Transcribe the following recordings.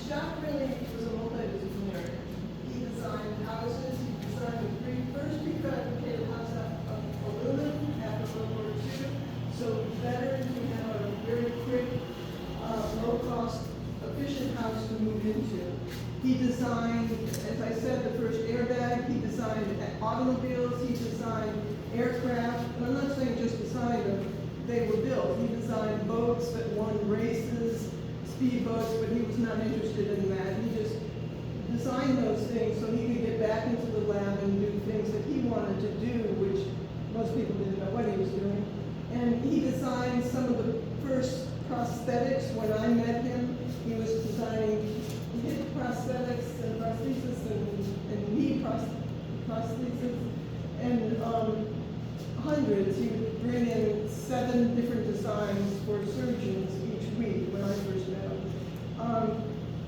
Jacques really was a multidisciplinary. He designed houses, he designed the first prefabricated house out of aluminum after World War II, so veterans would have a very quick, low-cost, efficient house to move into. He designed, as I said, the first airbag. He designed automobiles. He designed aircraft. And I'm not saying just designed them. They were built. He designed boats that won races, speedboats, but he was not interested in that. He just designed those things so he could get back into the lab and do things that he wanted to do, which most people didn't know what he was doing. And he designed some of the first prosthetics. When I met him, he was designing hip prosthetics and prosthesis and knee prosthesis, and hundreds. He would bring in 7 different designs for surgeons each week when I first met him.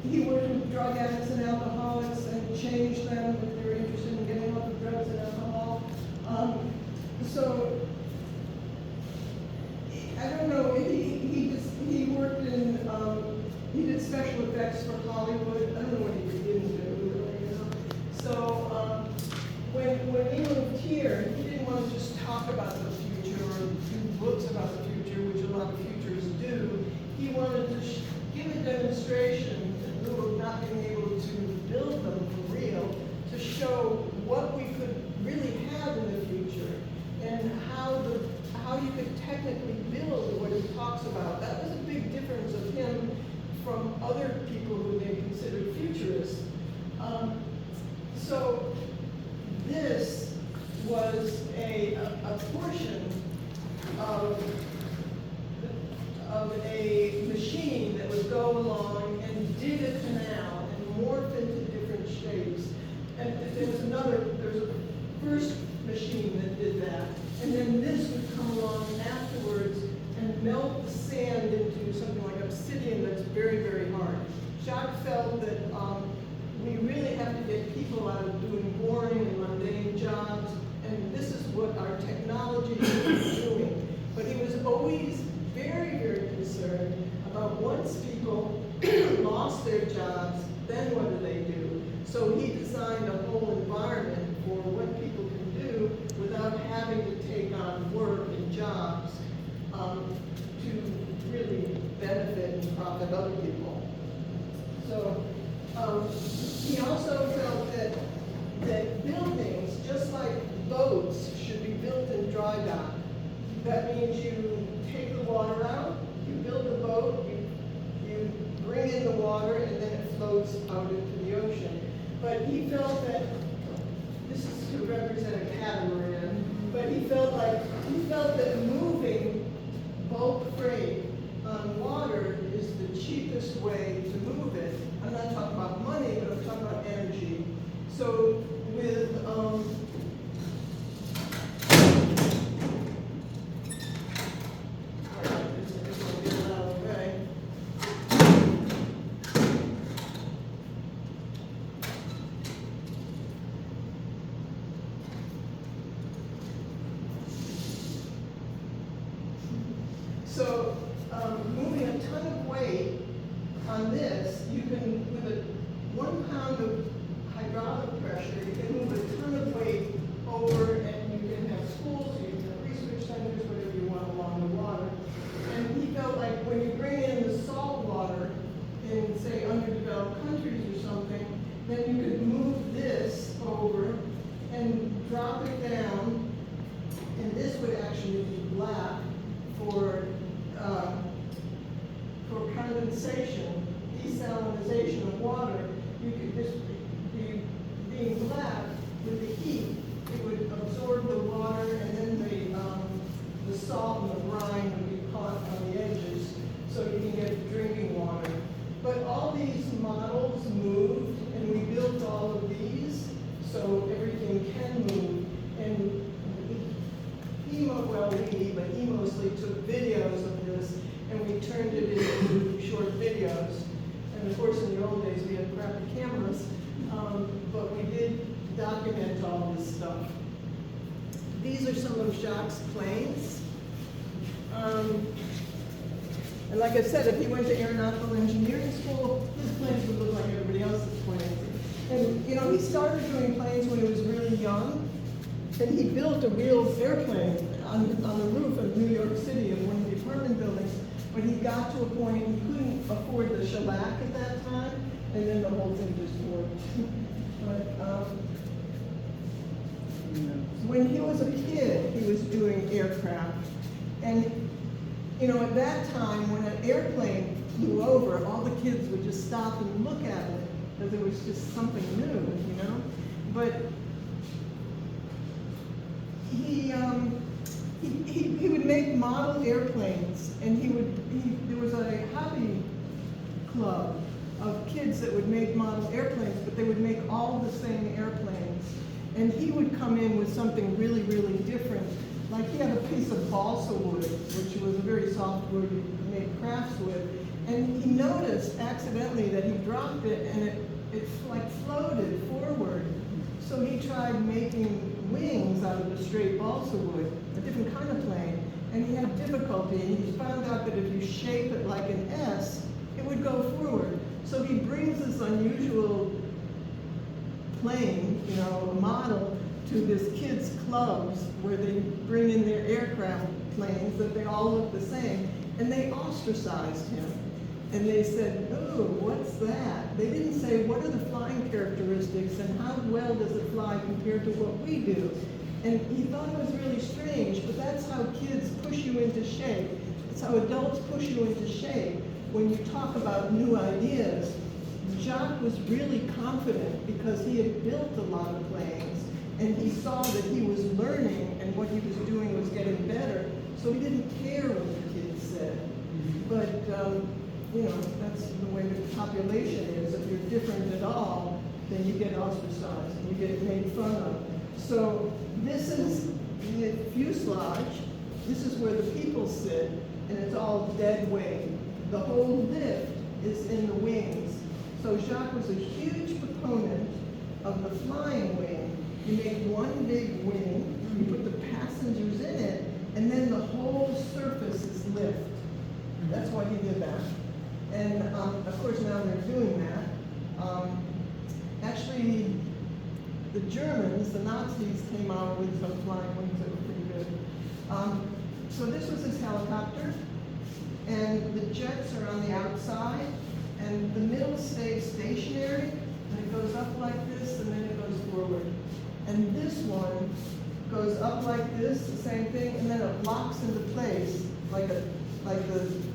He worked with drug addicts and alcoholics and changed them if they were interested in getting off of drugs and alcohol. So I don't know. He worked in. He did special effects for Hollywood. I don't know what he didn't do, really, you know. So when he moved here, he didn't want to just talk about the future or do books about the future, which a lot of futurists do. He wanted to give a demonstration, in lieu of not being able to build them for real, to show what we could really have in the future and how you could technically build what he talks about. That was a big difference of him from other people who they considered futurists. So this was a portion of a machine that would go along and dig a canal and morph into different shapes. And there was a first machine that did that. And then this would come along afterwards and melt the sand into something like obsidian that's very, very hard. Jacques felt that we really have to get people out of doing boring and mundane jobs, and this is what our technology is doing. But he was always very, very concerned about once people lost their jobs, then what do they do? So he designed a whole environment for what people can do without having to take on work and jobs to really benefit and profit other people. So he also felt that buildings, just like boats, should be built in dry dock. That means you take the water out, you build a boat, you bring in the water, and then it floats out into the ocean. But he felt that, this is to represent a catamaran, but he felt that moving bulk freight on water is the cheapest way to move it. I'm not talking about money, but I'm talking about energy. So with moving a ton of weight on this, you can, with 1 pound of hydraulic pressure, you can move a ton of weight over, and you can have schools, you can have research centers, whatever you want along the water. And he felt like when you bring in the salt water in, say, underdeveloped countries or something, then you could move this over and drop it down, and this would actually be black for condensation, desalinization of water. You could just be being black with the heat. It would absorb the water, and then the salt and the brine would be caught on the edges, so you can get drinking water. But all these models moved, and we built all of these, so everything can move. And he mostly took videos of this, and we turned it into short videos. And of course, in the old days, we had crappy cameras, but we did document all this stuff. These are some of Jacques' planes. And like I said, if he went to aeronautical engineering school, his planes would look started doing planes when he was really young, and he built a real airplane on the roof of New York City of one of the apartment buildings. But he got to a point he couldn't afford the shellac at that time, and then the whole thing just worked. But when he was a kid, he was doing aircraft, and you know, at that time, when an airplane flew over, all the kids would just stop and look at it, because it was just something new, you know? But he would make model airplanes, and there was a hobby club of kids that would make model airplanes, but they would make all the same airplanes. And he would come in with something really, really different. Like he had a piece of balsa wood, which was a very soft wood he made crafts with, and he noticed accidentally that he dropped it and it like floated forward. So he tried making wings out of the straight balsa wood, a different kind of plane, and he had difficulty, and he found out that if you shape it like an S, it would go forward. So he brings this unusual plane, you know, a model, to this kids' clubs where they bring in their aircraft planes that they all look the same, and they ostracized him. And they said, oh, what's that? They didn't say, what are the flying characteristics and how well does it fly compared to what we do? And he thought it was really strange, but that's how kids push you into shape. It's how adults push you into shape when you talk about new ideas. Jacques was really confident because he had built a lot of planes, and he saw that he was learning and what he was doing was getting better, so he didn't care what the kids said. But, you know, that's the way the population is. If you're different at all, then you get ostracized and you get made fun of. So this is the fuselage. This is where the people sit, and it's all dead weight. The whole lift is in the wings. So Jacques was a huge proponent of the flying wing. You make one big wing, you put the passengers in it, and then the whole surface is lift. That's why he did that. And of course now they're doing that. Actually, the Germans, the Nazis, came out with some flying wings that were pretty good. So this was his helicopter, and the jets are on the outside, and the middle stays stationary, and it goes up like this, and then it goes forward. And this one goes up like this, the same thing, and then it locks into place like the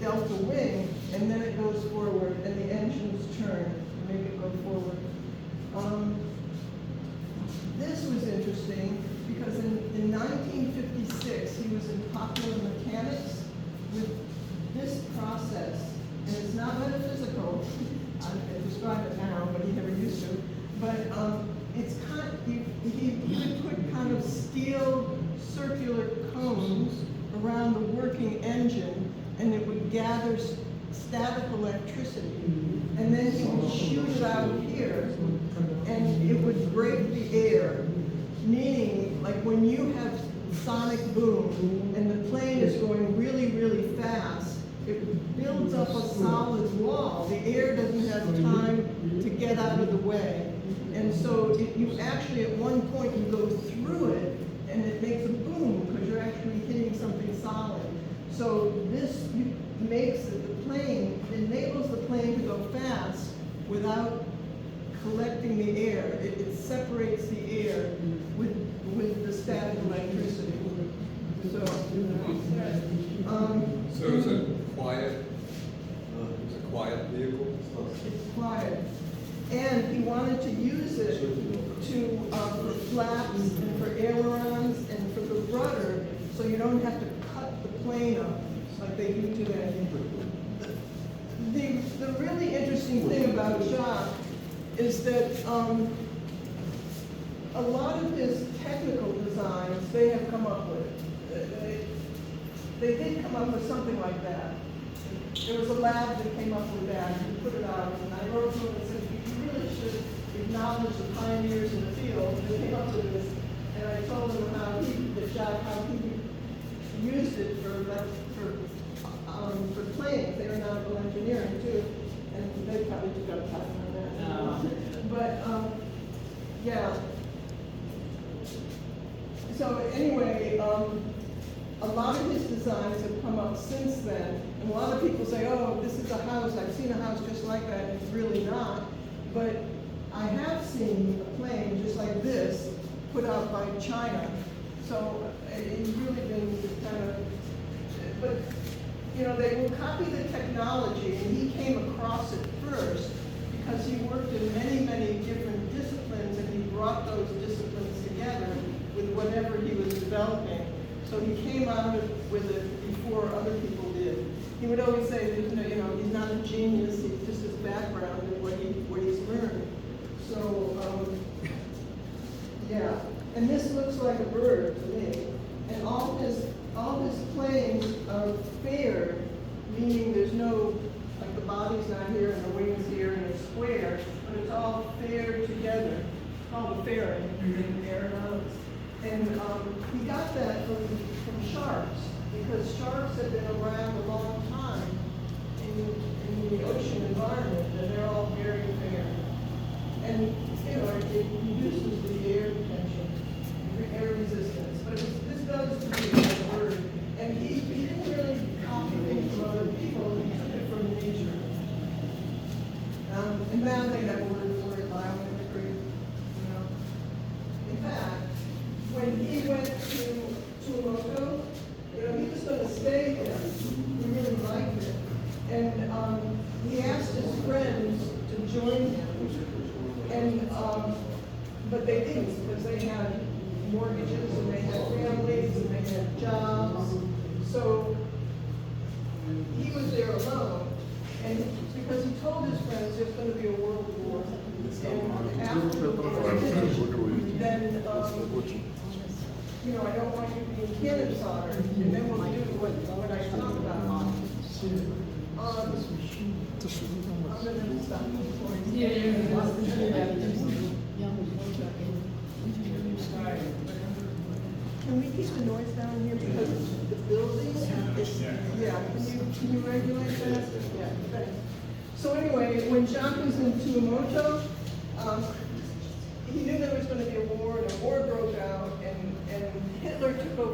delta wing, and then it goes forward, and the engines turn to make it go forward. This was interesting because in 1956 he was in Popular Mechanics with this process, and it's not metaphysical. I describe it now, but he never used to. But it's kind of, he would put kind of steel circular cones around the working engine, and it would gather static electricity. And then he would shoot it out here, and it would break the air. Meaning, like when you have sonic boom, and the plane is going really, really fast, it builds up a solid wall. The air doesn't have time to get out of the way. And so you actually, at one point, you go through it, and it makes a boom, because you're actually hitting something solid. So this makes the plane, enables the plane to go fast without collecting the air. It separates the air with the static electricity. So it's a quiet vehicle? It's quiet. And he wanted to use it for flaps and for ailerons and for the rudder, so you don't have to cut the plane up like they do today. The really interesting thing about Jacques is that a lot of his technical designs they have come up with. They did come up with something like that. There was a lab that came up with that, and he put it out, and I wrote to him and said, you really should acknowledge the pioneers in the field that came up with this. And I told him how he used it for planes, aeronautical engineering too, and they probably took up time on that. But Yeah. So anyway, a lot of his designs have come up since then, and a lot of people say, oh, this is a house, I've seen a house just like that, and it's really not. But I have seen a plane just like this put out by China. So it's really been kind of, but you know, they will copy the technology, and he came across it first because he worked in many, many different disciplines, and he brought those disciplines together with whatever he was developing. So he came out with it before other people did. He would always say, there's no, you know, he's not a genius, he's just his background and what he's learned. So, yeah. And this looks like a bird to me. And all his planes are faired, meaning there's no, like the body's not here and the wings here and it's square, but it's all faired together. It's called a fairing in aeronautics. And he got that from sharks, because sharks have been around a long time in the ocean environment, and they're all very fair. And, you know, it reduces the air tension, air resistance. But this does produce a bird. And he didn't really copy things from other people, he took it from nature. And now they have a word for it, biomimicry, you know. In fact, when he went to Tuamotu, you know, he was going to stay there. He really liked it. And he asked his friends to join him. And, but they didn't, because they had mortgages, and they had families, and they had jobs. So he was there alone. And because he told his friends there's going to be a world war. And after the war finished, then, you know, I don't want you being cannon soldered, and then we'll do what I talk about. I'm gonna stop before Can we keep the noise down here because the building is, yeah, can you regulate that? Yeah, thanks. So anyway, when Jacques was in Tuamotu, he knew there was going to be a war, and a war broke out, and Hitler took over